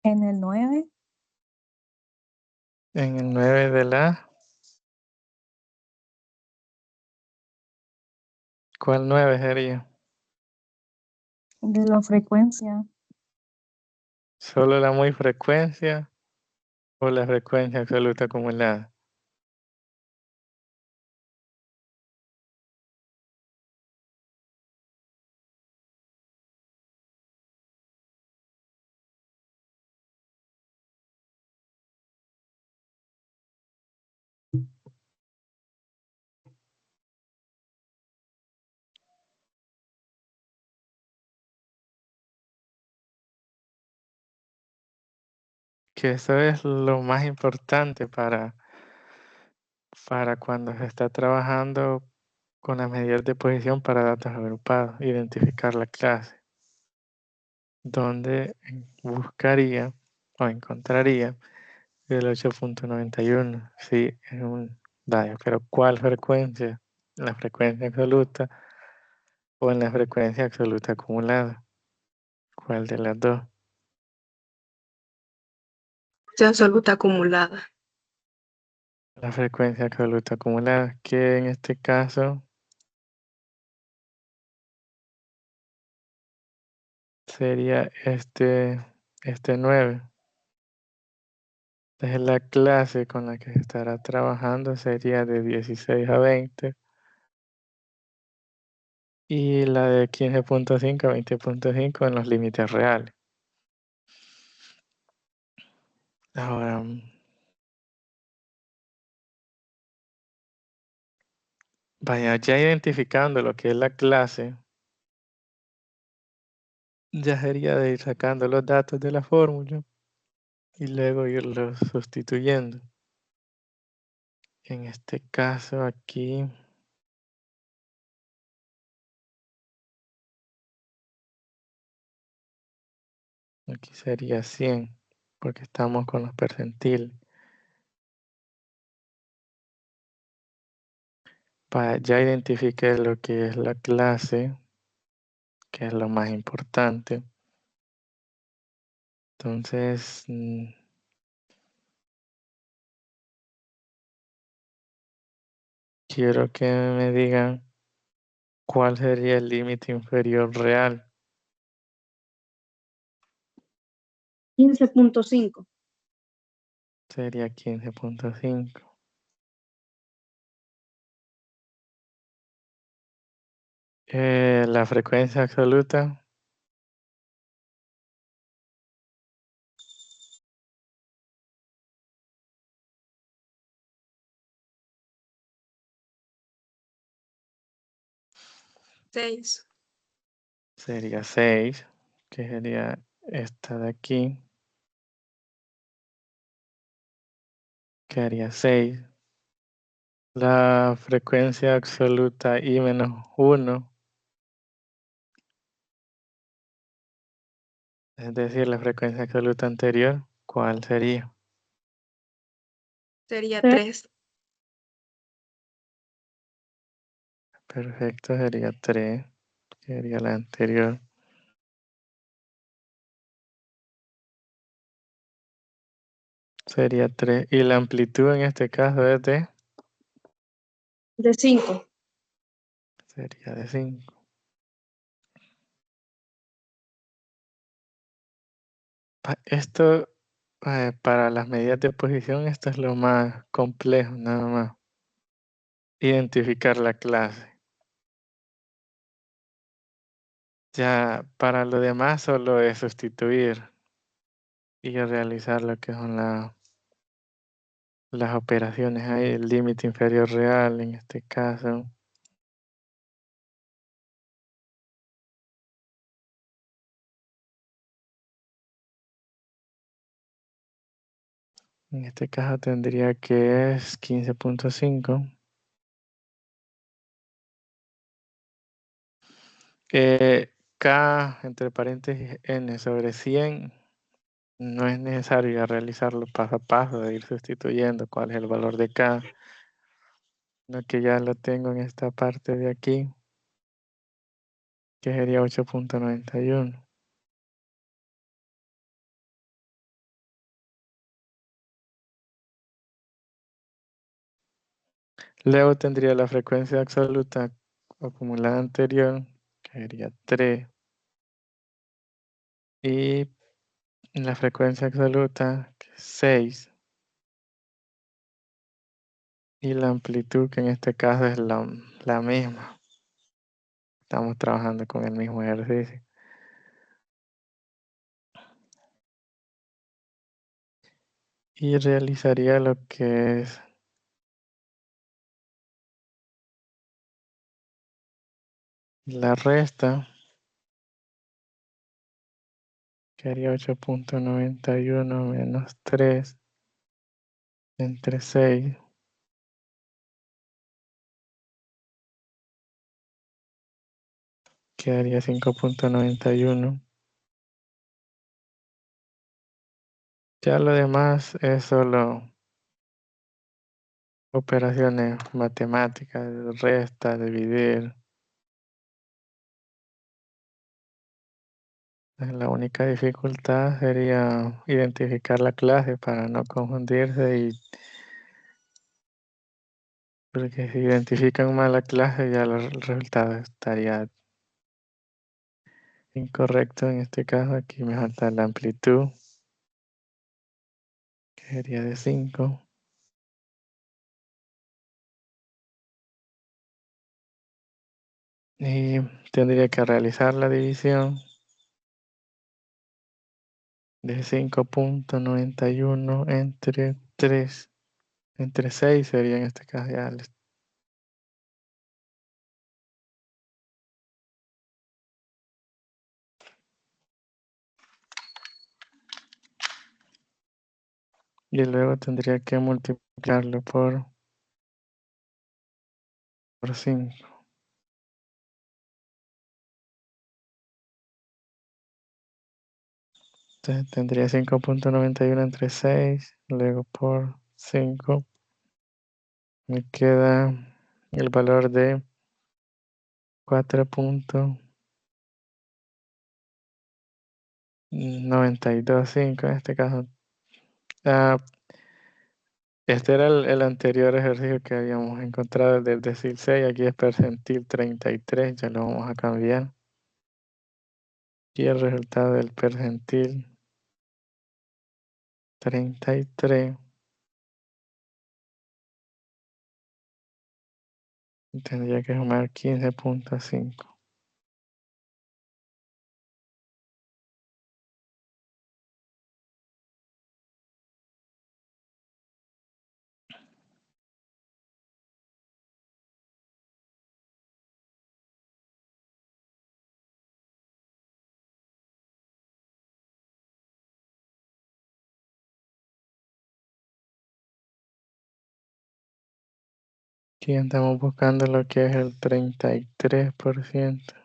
En el 9, En el 9 de la... ¿Cuál 9 sería? de la frecuencia. ¿Solo la muy frecuencia o la frecuencia absoluta acumulada? Que eso es lo más importante para cuando se está trabajando con las medidas de posición para datos agrupados, identificar la clase, donde buscaría o encontraría el 8.91. Sí, es un daño, pero ¿cuál frecuencia? ¿La frecuencia absoluta o en la frecuencia absoluta acumulada? ¿Cuál de las dos? Absoluta acumulada. La frecuencia absoluta acumulada, que en este caso sería este 9. Entonces la clase con la que se estará trabajando sería de 16 a 20 y la de 15.5 a 20.5 en los límites reales. Ahora, vaya, ya identificando lo que es la clase, ya sería de ir sacando los datos de la fórmula y luego irlos sustituyendo. En este caso aquí, aquí sería 100, porque estamos con los percentiles. Ya identifiqué lo que es la clase, que es lo más importante. Entonces, quiero que me digan cuál sería el límite inferior real. 15.5. Sería 15.5. La frecuencia absoluta, 6. sería 6, que sería esta de aquí, que haría 6. La frecuencia absoluta I menos 1, es decir, la frecuencia absoluta anterior, ¿cuál sería? Sería 3. Perfecto, sería 3, que sería la anterior. Sería 3. Y la amplitud en este caso es de... De 5. Sería de 5. Esto, para las medidas de posición, esto es lo más complejo, nada más. Identificar la clase. Ya para lo demás solo es sustituir y realizar lo que son las operaciones ahí, el límite inferior real en este caso. En este caso tendría que es 15.5. K entre paréntesis n sobre 100 no es necesario ya realizarlo paso a paso de ir sustituyendo cuál es el valor de K, lo que ya lo tengo en esta parte de aquí, que sería 8.91. Luego tendría la frecuencia absoluta acumulada anterior, que sería 3. Y la frecuencia absoluta, que es 6. Y la amplitud, que en este caso es la misma. Estamos trabajando con el mismo ejercicio. Y realizaría lo que es la resta, que haría 8.91 menos 3 entre 6. Quedaría 5.91. Ya lo demás es solo operaciones matemáticas, de resta, dividir. La única dificultad sería identificar la clase para no confundirse, porque si identifican mal la clase ya el resultado estaría incorrecto. En este caso aquí me falta la amplitud, que sería de 5. Y tendría que realizar la división de 5.91 entre 3. Entre 6 sería en este caso ya. Y luego tendría que multiplicarlo por 5. Entonces tendría 5.91 entre 6, luego por 5. Me queda el valor de 4.925 en este caso. Este era el anterior ejercicio que habíamos encontrado del decil 6. Aquí es percentil 33, ya lo vamos a cambiar. Y el resultado del percentil 33 tendría que sumar 15.5. Aquí estamos buscando lo que es el 33%.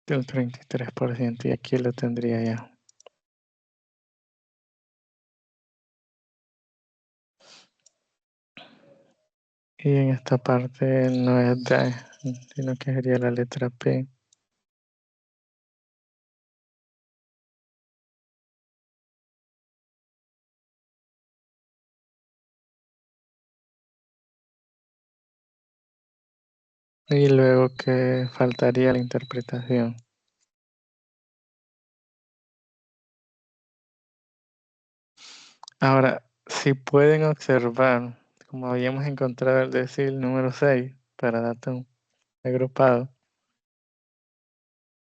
Del 33%, y aquí lo tendría ya. Y en esta parte no es D, sino que sería la letra P. Y luego que faltaría la interpretación. Ahora, si pueden observar, como habíamos encontrado el decil número 6 para datos agrupados,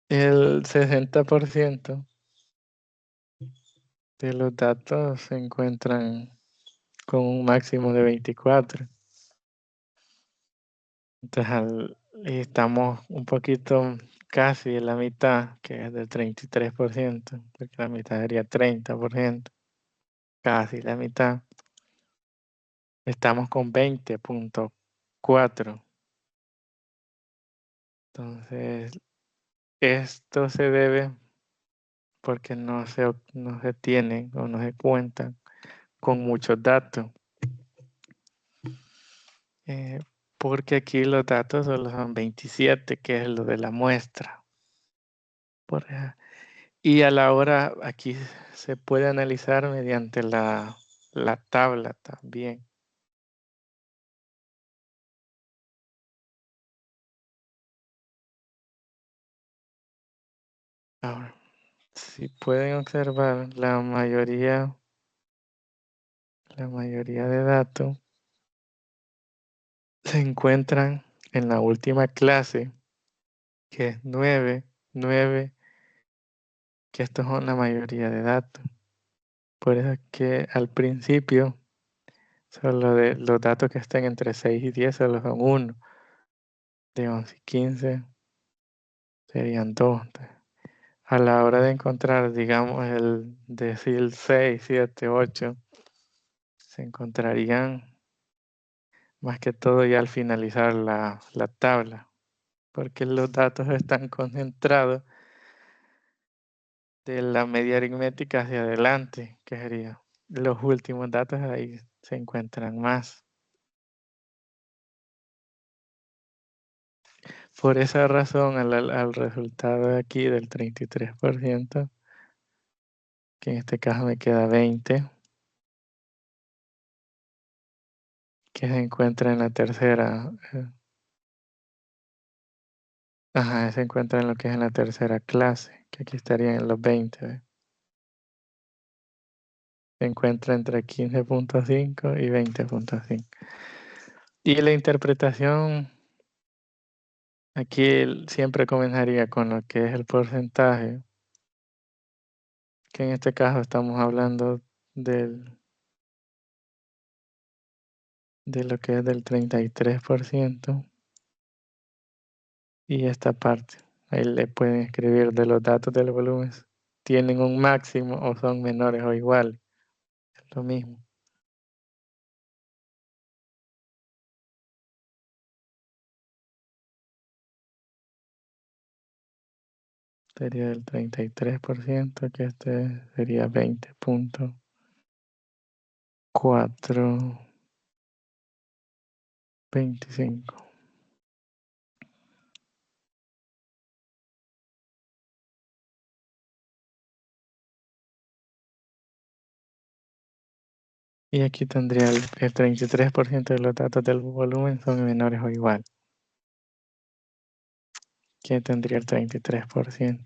el 60% de los datos se encuentran con un máximo de 24. Entonces, y estamos un poquito casi en la mitad, que es del 33%, porque la mitad sería 30%, casi la mitad. Estamos con 20.4. Entonces, esto se debe porque no se tienen o no se cuentan con muchos datos. Porque aquí los datos solo son 27, que es lo de la muestra. Y a la hora, aquí se puede analizar mediante la tabla también. Ahora, si pueden observar, la mayoría de datos se encuentran en la última clase, que es 9, que estos son la mayoría de datos. Por eso es que al principio, solo de los datos que estén entre 6 y 10 solo son 1. De 11 y 15 serían 2. A la hora de encontrar, digamos, el decil 6, 7, 8, se encontrarían más que todo ya al finalizar la tabla, porque los datos están concentrados de la media aritmética hacia adelante, que sería los últimos datos, ahí se encuentran más. Por esa razón, al resultado de aquí del 33%, que en este caso me queda 20, que se encuentra en la tercera. Se encuentra en lo que es en la tercera clase, que aquí estarían en los 20. ¿Ve? Se encuentra entre 15.5 y 20.5. Y la interpretación, aquí siempre comenzaría con lo que es el porcentaje, que en este caso estamos hablando de lo que es del 33%. Y esta parte, ahí le pueden escribir de los datos del volumen, tienen un máximo o son menores o iguales. Es lo mismo. Sería del 33%, que este sería 20.425. Y aquí tendría el 33% de los datos del volumen son menores o igual. Que tendría el 33%.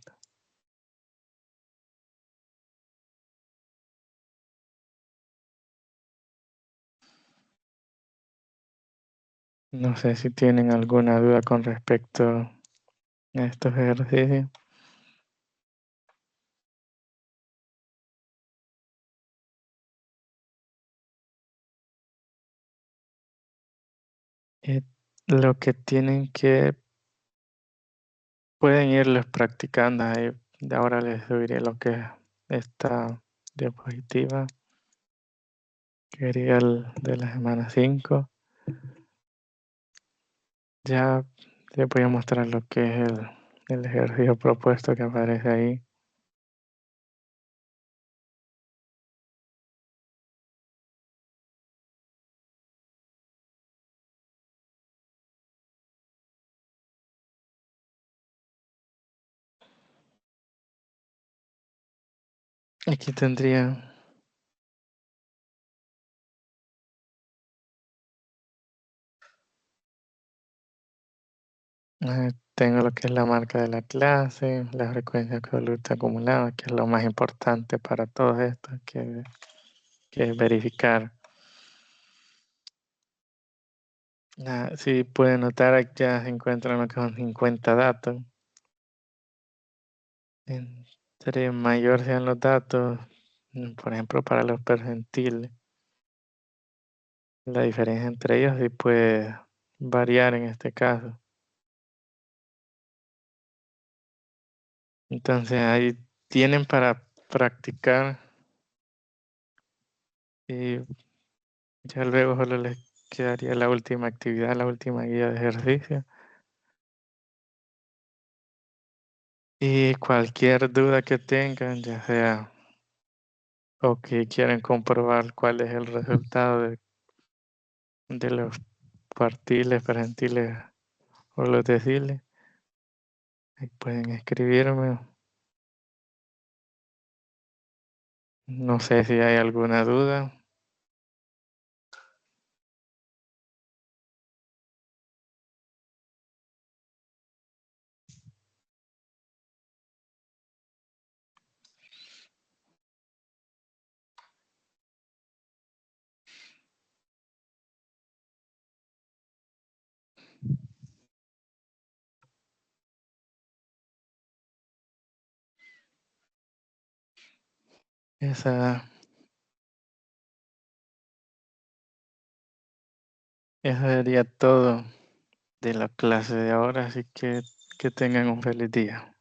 No sé si tienen alguna duda con respecto a estos ejercicios. Lo que tienen que pueden irlos practicando ahí. De ahora les subiré lo que es esta diapositiva, que sería el de la semana 5. Ya les voy a mostrar lo que es el ejercicio propuesto que aparece ahí. Aquí tendría Tengo lo que es la marca de la clase, la frecuencia absoluta acumulada, que es lo más importante para todo esto, que es verificar. Si pueden notar, aquí ya se encuentran lo que son 50 datos. Entre mayor sean los datos, por ejemplo, para los percentiles, la diferencia entre ellos sí puede variar en este caso. Entonces ahí tienen para practicar y ya luego solo les quedaría la última actividad, la última guía de ejercicio. Y cualquier duda que tengan, ya sea o que quieran comprobar cuál es el resultado de los cuartiles, percentiles o los deciles, ahí pueden escribirme. No sé si hay alguna duda. Eso sería todo de la clase de ahora, así que tengan un feliz día.